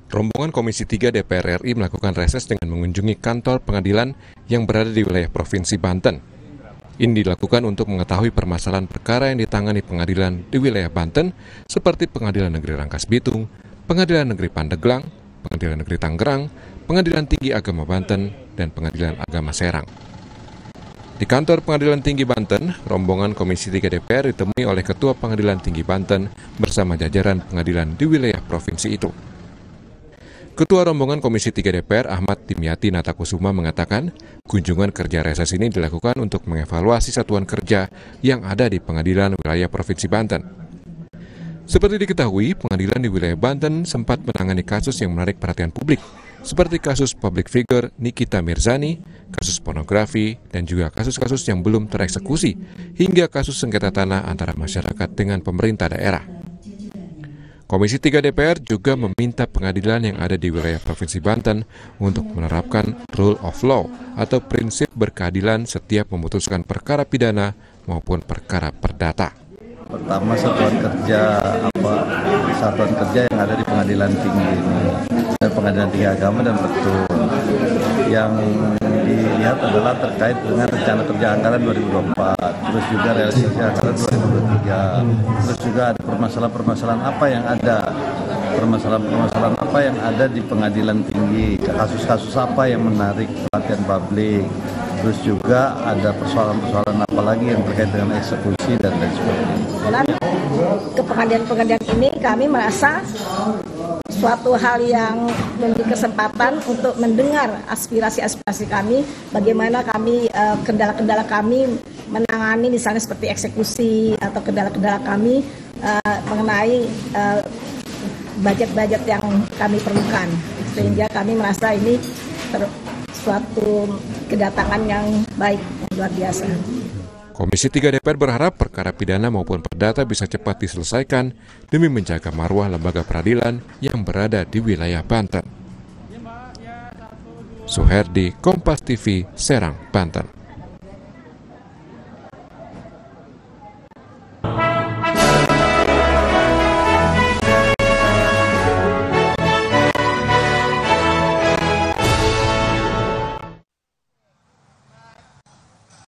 Rombongan Komisi 3 DPR RI melakukan reses dengan mengunjungi kantor pengadilan yang berada di wilayah Provinsi Banten. Ini dilakukan untuk mengetahui permasalahan perkara yang ditangani pengadilan di wilayah Banten seperti Pengadilan Negeri Rangkas Bitung, Pengadilan Negeri Pandeglang, Pengadilan Negeri Tangerang, Pengadilan Tinggi Agama Banten, dan Pengadilan Agama Serang. Di kantor Pengadilan Tinggi Banten, rombongan Komisi 3 DPR ditemui oleh Ketua Pengadilan Tinggi Banten bersama jajaran pengadilan di wilayah provinsi itu. Ketua rombongan Komisi 3 DPR Ahmad Dimyati Natakusuma mengatakan, kunjungan kerja reses ini dilakukan untuk mengevaluasi satuan kerja yang ada di pengadilan wilayah Provinsi Banten. Seperti diketahui, pengadilan di wilayah Banten sempat menangani kasus yang menarik perhatian publik, seperti kasus public figure Nikita Mirzani, kasus pornografi, dan juga kasus-kasus yang belum tereksekusi, hingga kasus sengketa tanah antara masyarakat dengan pemerintah daerah. Komisi 3 DPR juga meminta pengadilan yang ada di wilayah Provinsi Banten untuk menerapkan rule of law atau prinsip berkeadilan setiap memutuskan perkara pidana maupun perkara perdata. Pertama, satuan kerja yang ada di Pengadilan Tinggi ini, Pengadilan Tinggi Agama dan Petun. Yang dilihat adalah terkait dengan rencana kerja anggaran 2024, terus juga realisasi anggaran 2023, terus juga ada permasalahan-permasalahan apa yang ada di Pengadilan Tinggi, kasus-kasus apa yang menarik perhatian publik, terus juga ada persoalan-persoalan apa lagi yang terkait dengan eksekusi dan lain sebagainya. Dan ke pengadilan-pengadilan ini kami merasa suatu hal yang memberi kesempatan untuk mendengar aspirasi-aspirasi kami, bagaimana kami kendala-kendala kami menangani misalnya seperti eksekusi atau kendala-kendala kami mengenai budget-budget yang kami perlukan, sehingga kami merasa ini suatu kedatangan yang baik, yang luar biasa. Komisi 3 DPR berharap perkara pidana maupun perdata bisa cepat diselesaikan demi menjaga marwah lembaga peradilan yang berada di wilayah Banten. Suherdi, Kompas TV, Serang, Banten.